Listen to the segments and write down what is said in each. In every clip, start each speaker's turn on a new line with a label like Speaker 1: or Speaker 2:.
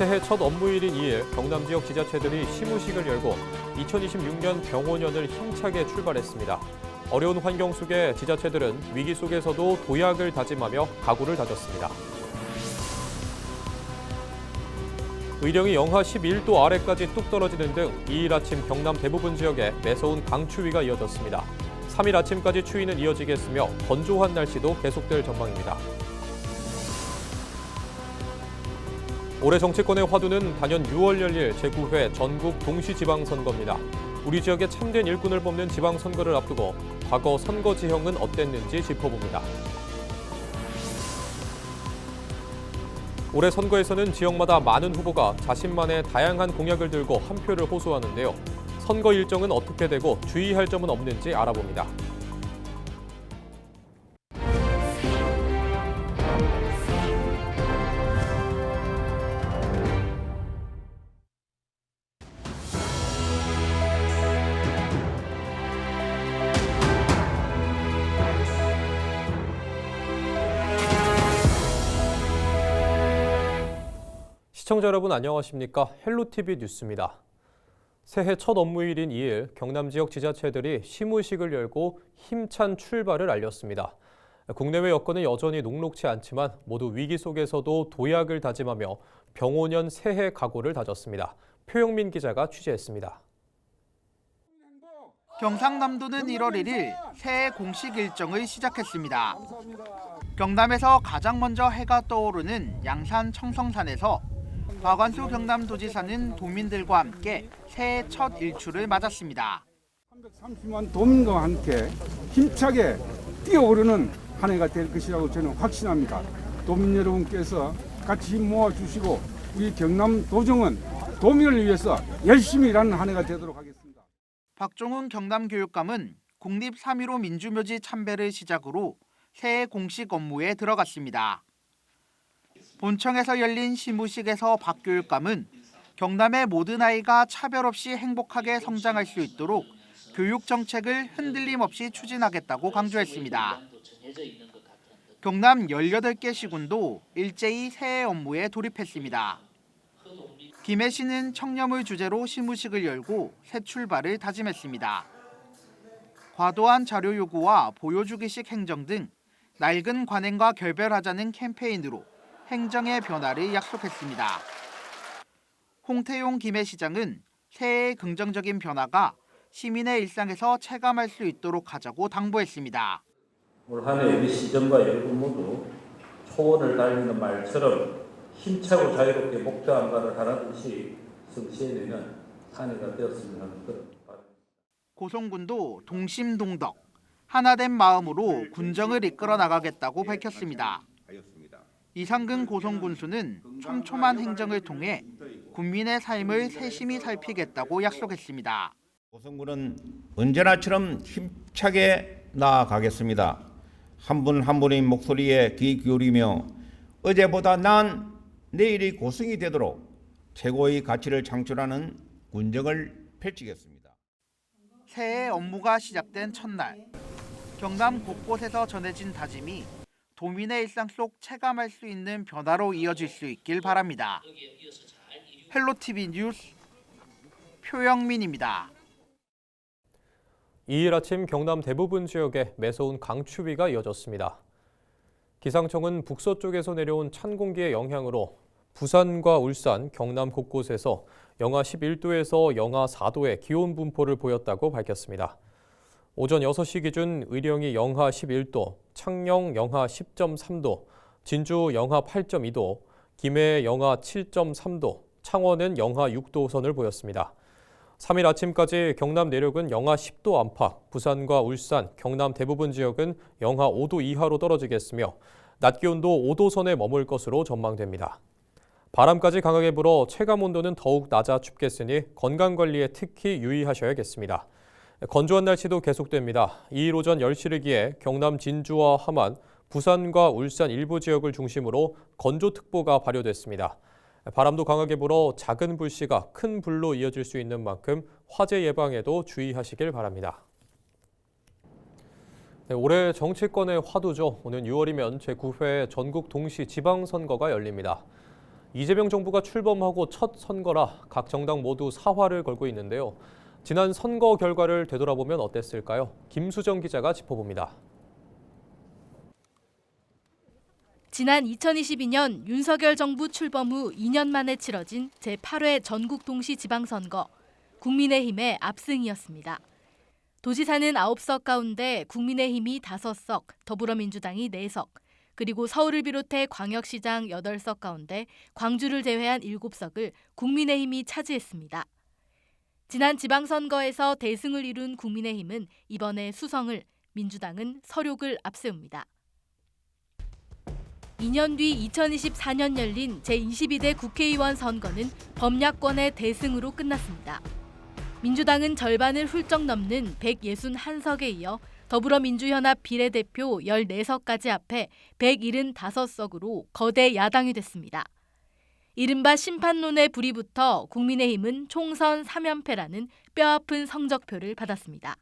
Speaker 1: 새해 첫 업무일인 2일 경남 지역 지자체들이 시무식을 열고 2026년 병오년을 힘차게 출발했습니다. 어려운 환경 속에 지자체들은 위기 속에서도 도약을 다짐하며 각오를 다졌습니다. 의령이 영하 11도 아래까지 뚝 떨어지는 등 2일 아침 경남 대부분 지역에 매서운 강추위가 이어졌습니다. 3일 아침까지 추위는 이어지겠으며 건조한 날씨도 계속될 전망입니다. 올해 정치권의 화두는 단연 6월 열릴 제9회 전국 동시지방선거입니다. 우리 지역의 참된 일꾼을 뽑는 지방선거를 앞두고 과거 선거 지형은 어땠는지 짚어봅니다. 올해 선거에서는 지역마다 많은 후보가 자신만의 다양한 공약을 들고 한 표를 호소하는데요. 선거 일정은 어떻게 되고 주의할 점은 없는지 알아봅니다. 시청자 여러분 안녕하십니까? 헬로티비 뉴스입니다. 새해 첫 업무일인 2일 경남 지역 지자체들이 시무식을 열고 힘찬 출발을 알렸습니다. 국내외 여건은 여전히 녹록치 않지만 모두 위기 속에서도 도약을 다짐하며 병오년 새해 각오를 다졌습니다. 표영민 기자가 취재했습니다.
Speaker 2: 경상남도는 1월 1일 새해 공식 일정을 시작했습니다. 경남에서 가장 먼저 해가 떠오르는 양산 청성산에서 박완수 경남도지사는 도민들과 함께 새해 첫 일출을 맞았습니다.
Speaker 3: 330만 도민과 함께 힘차게 뛰어오르는 한 해가 될 것이라고 저는 확신합니다. 도민 여러분께서 같이 힘 모아주시고 우리 경남도정은 도민을 위해서 열심히 일하는 한 해가 되도록 하겠습니다.
Speaker 2: 박종훈 경남교육감은 국립 3.15 민주묘지 참배를 시작으로 새해 공식 업무에 들어갔습니다. 본청에서 열린 시무식에서 박 교육감은 경남의 모든 아이가 차별 없이 행복하게 성장할 수 있도록 교육 정책을 흔들림 없이 추진하겠다고 강조했습니다. 경남 18개 시군도 일제히 새해 업무에 돌입했습니다. 김해 시는 청렴을 주제로 시무식을 열고 새 출발을 다짐했습니다. 과도한 자료 요구와 보여주기식 행정 등 낡은 관행과 결별하자는 캠페인으로 행정의 변화를 약속했습니다. 홍태용 김해시장은 새해의 긍정적인 변화가 시민의 일상에서 체감할 수 있도록 하자고 당부했습니다.
Speaker 4: 올 한 해 우리 시정과 여러분 모두 초원을 달리는 말처럼 힘차고 자유롭게 목표한 바를 하나둘씩 성취해내는 한 해가 되었으면 하는 것 바랍니다.
Speaker 2: 고성군도 동심동덕, 하나된 마음으로 군정을 이끌어 나가겠다고 밝혔습니다. 이상근 고성군수는 촘촘한 행정을 통해 국민의 삶을 세심히 살피겠다고 약속했습니다.
Speaker 5: 고성군은 언제나처럼 힘차게 나아가겠습니다. 한 분 한 분의 목소리에 귀 기울이며 어제보다 나은 내일이 고성이 되도록 최고의 가치를 창출하는 군정을 펼치겠습니다.
Speaker 2: 새해 업무가 시작된 첫날, 경남 곳곳에서 전해진 다짐이 도민의 일상 속 체감할 수 있는 변화로 이어질 수 있길 바랍니다. 헬로티비 뉴스 표영민입니다.
Speaker 1: 2일 아침 경남 대부분 지역에 매서운 강추위가 이어졌습니다. 기상청은 북서쪽에서 내려온 찬 공기의 영향으로 부산과 울산, 경남 곳곳에서 영하 11도에서 영하 4도의 기온 분포를 보였다고 밝혔습니다. 오전 6시 기준 의령이 영하 11도, 창녕 영하 10.3도, 진주 영하 8.2도, 김해 영하 7.3도, 창원은 영하 6도 선을 보였습니다. 3일 아침까지 경남 내륙은 영하 10도 안팎, 부산과 울산, 경남 대부분 지역은 영하 5도 이하로 떨어지겠으며 낮 기온도 5도 선에 머물 것으로 전망됩니다. 바람까지 강하게 불어 체감 온도는 더욱 낮아 춥겠으니 건강관리에 특히 유의하셔야겠습니다. 건조한 날씨도 계속됩니다. 2일 오전 10시를 기해 경남 진주와 함안, 부산과 울산 일부 지역을 중심으로 건조특보가 발효됐습니다. 바람도 강하게 불어 작은 불씨가 큰 불로 이어질 수 있는 만큼 화재 예방에도 주의하시길 바랍니다. 네, 올해 정치권의 화두죠. 오는 6월이면 제9회 전국 동시 지방선거가 열립니다. 이재명 정부가 출범하고 첫 선거라 각 정당 모두 사활을 걸고 있는데요. 지난 선거 결과를 되돌아보면 어땠을까요? 김수정 기자가 짚어봅니다.
Speaker 6: 지난 2022년 윤석열 정부 출범 후 2년 만에 치러진 제8회 전국 동시 지방선거, 국민의힘의 압승이었습니다. 도지사는 9석 가운데 국민의힘이 5석, 더불어민주당이 4석, 그리고 서울을 비롯해 광역시장 8석 가운데 광주를 제외한 7석을 국민의힘이 차지했습니다. 지난 지방선거에서 대승을 이룬 국민의힘은 이번에 수성을, 민주당은 서륙을 앞세웁니다. 2년 뒤 2024년 열린 제22대 국회의원 선거는 범야권의 대승으로 끝났습니다. 민주당은 절반을 훌쩍 넘는 161석에 이어 더불어민주연합 비례대표 14석까지 합해 175석으로 거대 야당이 됐습니다. 이른바 심판론의 불이 붙어 국민의힘은 총선 3연패라는 뼈아픈 성적표를 받았습니다.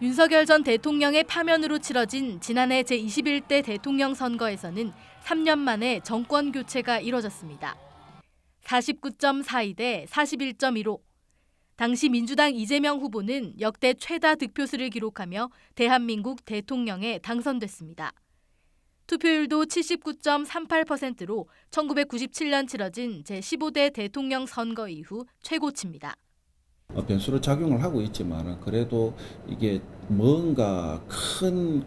Speaker 6: 윤석열 전 대통령의 파면으로 치러진 지난해 제21대 대통령 선거에서는 3년 만에 정권 교체가 이뤄졌습니다. 49.42 대 41.15. 당시 민주당 이재명 후보는 역대 최다 득표수를 기록하며 대한민국 대통령에 당선됐습니다. 투표율도 79.38%로 1997년 치러진 제15대 대통령 선거 이후 최고치입니다.
Speaker 7: 변수로 작용을 하고 있지만 그래도 이게 뭔가 큰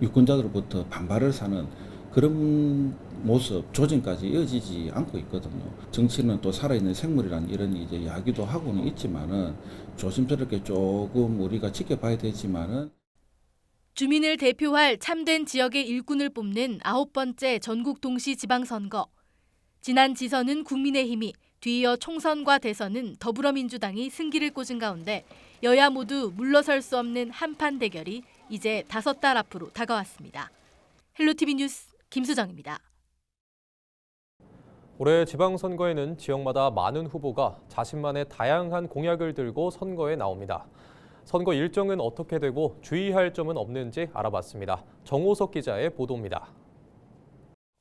Speaker 7: 유권자들로부터 반발을 사는 그런 모습, 조짐까지 이어지지 않고 있거든요. 정치는 또 살아있는 생물이라는 이런 이제 이야기도 하고는 있지만은 조심스럽게 조금 우리가 지켜봐야 되지만은
Speaker 6: 주민을 대표할 참된 지역의 일꾼을 뽑는 9번째 전국 동시 지방선거. 지난 지선은 국민의힘이, 뒤이어 총선과 대선은 더불어민주당이 승기를 꽂은 가운데 여야 모두 물러설 수 없는 한판 대결이 이제 5달 앞으로 다가왔습니다. 헬로티비 뉴스 김수정입니다.
Speaker 1: 올해 지방선거에는 지역마다 많은 후보가 자신만의 다양한 공약을 들고 선거에 나옵니다. 선거 일정은 어떻게 되고 주의할 점은 없는지 알아봤습니다. 정호석 기자의 보도입니다.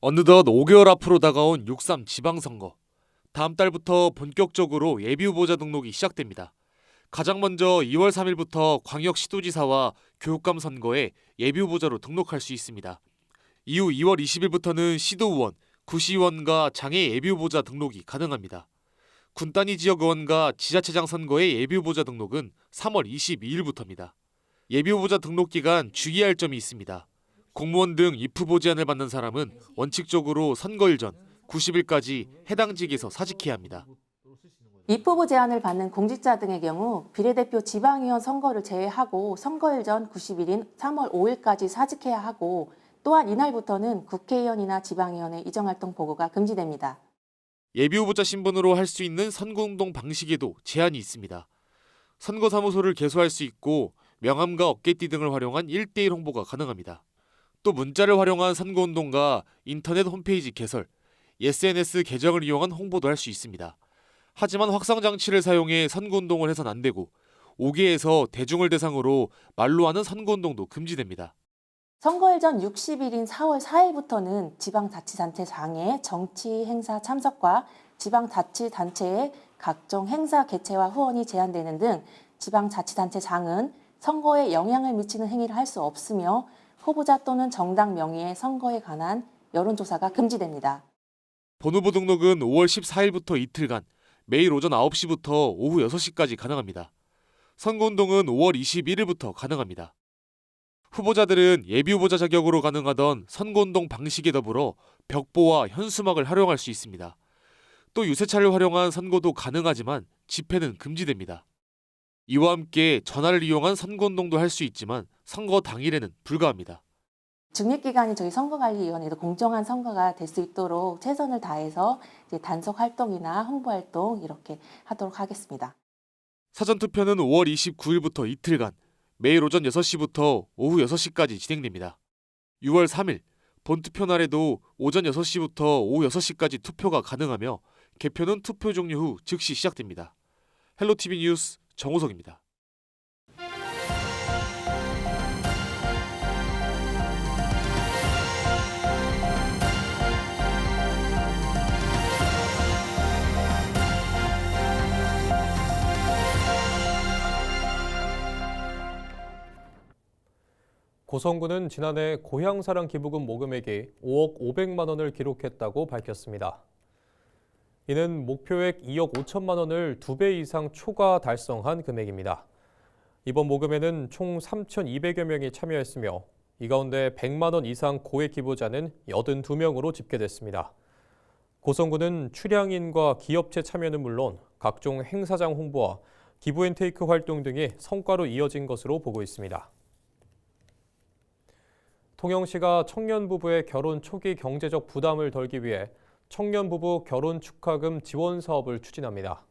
Speaker 8: 어느덧 5개월 앞으로 다가온 6.3 지방선거. 다음 달부터 본격적으로 예비후보자 등록이 시작됩니다. 가장 먼저 2월 3일부터 광역시도지사와 교육감 선거에 예비후보자로 등록할 수 있습니다. 이후 2월 20일부터는 시도의원, 구시의원과 장애 예비후보자 등록이 가능합니다. 군단위 지역의원과 지자체장 선거의 예비후보자 등록은 3월 22일부터입니다. 예비후보자 등록 기간 주의할 점이 있습니다. 공무원 등 입후보 제한을 받는 사람은 원칙적으로 선거일 전 90일까지 해당 직에서 사직해야 합니다.
Speaker 9: 입후보 제한을 받는 공직자 등의 경우 비례대표 지방의원 선거를 제외하고 선거일 전 90일인 3월 5일까지 사직해야 하고 또한 이날부터는 국회의원이나 지방의원의 이정활동 보고가 금지됩니다.
Speaker 8: 예비후보자 신분으로 할 수 있는 선거운동 방식에도 제한이 있습니다. 선거사무소를 개소할 수 있고 명함과 어깨띠 등을 활용한 1:1 홍보가 가능합니다. 또 문자를 활용한 선거운동과 인터넷 홈페이지 개설, SNS 계정을 이용한 홍보도 할 수 있습니다. 하지만 확성장치를 사용해 선거운동을 해선 안 되고 5개에서 대중을 대상으로 말로 하는 선거운동도 금지됩니다.
Speaker 9: 선거일 전 60일인 4월 4일부터는 지방자치단체장의 정치 행사 참석과 지방자치단체의 각종 행사 개최와 후원이 제한되는 등 지방자치단체장은 선거에 영향을 미치는 행위를 할 수 없으며 후보자 또는 정당 명의의 선거에 관한 여론조사가 금지됩니다.
Speaker 8: 본후보 등록은 5월 14일부터 이틀간 매일 오전 9시부터 오후 6시까지 가능합니다. 선거운동은 5월 21일부터 가능합니다. 후보자들은 예비후보자 자격으로 가능하던 선거운동 방식에 더불어 벽보와 현수막을 활용할 수 있습니다. 또 유세차를 활용한 선거도 가능하지만 집회는 금지됩니다. 이와 함께 전화를 이용한 선거운동도 할 수 있지만 선거 당일에는 불가합니다.
Speaker 9: 중립기관인 저희 선거관리위원회도 공정한 선거가 될 수 있도록 최선을 다해서 이제 단속 활동이나 홍보 활동 이렇게 하도록 하겠습니다.
Speaker 8: 사전투표는 5월 29일부터 이틀간 매일 오전 6시부터 오후 6시까지 진행됩니다. 6월 3일 본투표 날에도 오전 6시부터 오후 6시까지 투표가 가능하며 개표는 투표 종료 후 즉시 시작됩니다. 헬로티비 뉴스 정호석입니다.
Speaker 1: 고성군은 지난해 고향사랑 기부금 모금액이 5억 500만 원을 기록했다고 밝혔습니다. 이는 목표액 2억 5천만 원을 2배 이상 초과 달성한 금액입니다. 이번 모금에는 총 3,200여 명이 참여했으며 이 가운데 100만 원 이상 고액 기부자는 82명으로 집계됐습니다. 고성군은 출향인과 기업체 참여는 물론 각종 행사장 홍보와 기부앤테이크 활동 등이 성과로 이어진 것으로 보고 있습니다. 통영시가 청년 부부의 결혼 초기 경제적 부담을 덜기 위해 청년 부부 결혼 축하금 지원 사업을 추진합니다.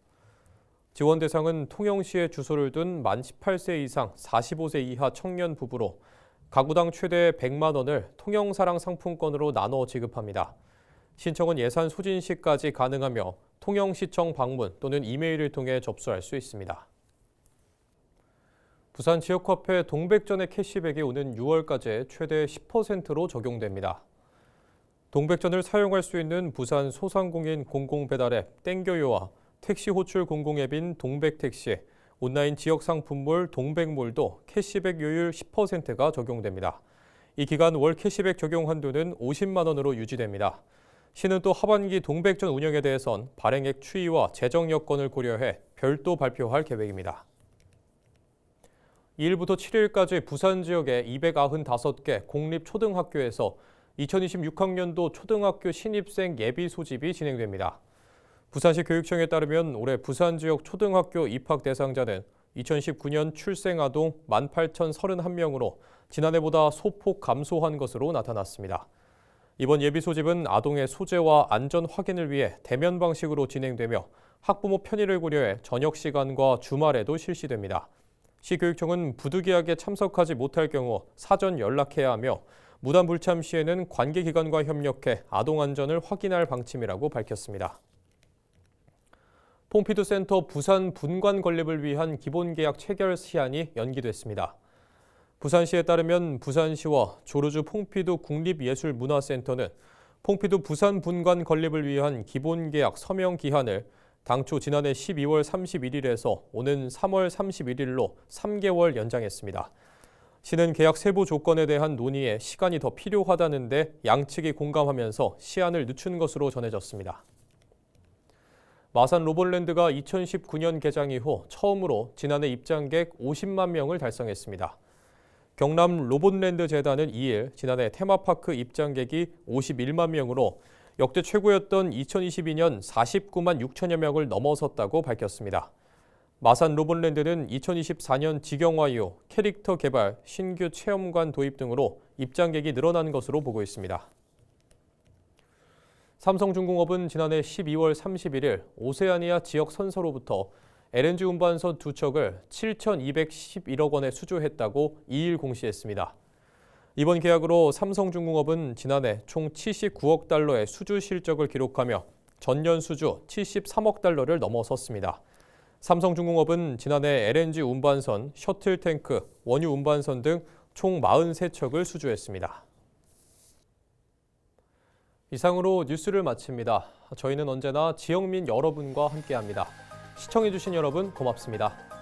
Speaker 1: 지원 대상은 통영시에 주소를 둔 만 18세 이상 45세 이하 청년 부부로 가구당 최대 100만 원을 통영사랑 상품권으로 나눠 지급합니다. 신청은 예산 소진 시까지 가능하며 통영시청 방문 또는 이메일을 통해 접수할 수 있습니다. 부산 지역화폐 동백전의 캐시백이 오는 6월까지 최대 10%로 적용됩니다. 동백전을 사용할 수 있는 부산 소상공인 공공배달앱 땡겨요와 택시 호출 공공앱인 동백택시, 온라인 지역 상품몰 동백몰도 캐시백 요율 10%가 적용됩니다. 이 기간 월 캐시백 적용 한도는 50만 원으로 유지됩니다. 시는 또 하반기 동백전 운영에 대해선 발행액 추이와 재정 여건을 고려해 별도 발표할 계획입니다. 2일부터 7일까지 부산 지역의 295개 공립초등학교에서 2026학년도 초등학교 신입생 예비 소집이 진행됩니다. 부산시 교육청에 따르면 올해 부산 지역 초등학교 입학 대상자는 2019년 출생 아동 18,031명으로 지난해보다 소폭 감소한 것으로 나타났습니다. 이번 예비 소집은 아동의 소재와 안전 확인을 위해 대면 방식으로 진행되며 학부모 편의를 고려해 저녁 시간과 주말에도 실시됩니다. 시교육청은 부득이하게 참석하지 못할 경우 사전 연락해야 하며 무단 불참 시에는 관계기관과 협력해 아동 안전을 확인할 방침이라고 밝혔습니다. 폼피두 센터 부산 분관 건립을 위한 기본계약 체결 시한이 연기됐습니다. 부산시에 따르면 부산시와 조르주 폼피두 국립예술문화센터는 폼피두 부산 분관 건립을 위한 기본계약 서명 기한을 당초 지난해 12월 31일에서 오는 3월 31일로 3개월 연장했습니다. 시는 계약 세부 조건에 대한 논의에 시간이 더 필요하다는데 양측이 공감하면서 시한을 늦춘 것으로 전해졌습니다. 마산 로봇랜드가 2019년 개장 이후 처음으로 지난해 입장객 50만 명을 달성했습니다. 경남 로봇랜드 재단은 2일 지난해 테마파크 입장객이 51만 명으로 역대 최고였던 2022년 49만 6천여 명을 넘어섰다고 밝혔습니다. 마산 로봇랜드는 2024년 직영화 이후 캐릭터 개발, 신규 체험관 도입 등으로 입장객이 늘어난 것으로 보고 있습니다. 삼성중공업은 지난해 12월 31일 오세아니아 지역 선서로부터 LNG 운반선 2척을 7,211억 원에 수주했다고 2일 공시했습니다. 이번 계약으로 삼성중공업은 지난해 총 79억 달러의 수주 실적을 기록하며 전년 수주 73억 달러를 넘어섰습니다. 삼성중공업은 지난해 LNG 운반선, 셔틀탱크, 원유 운반선 등 총 43척을 수주했습니다. 이상으로 뉴스를 마칩니다. 저희는 언제나 지역민 여러분과 함께합니다. 시청해주신 여러분 고맙습니다.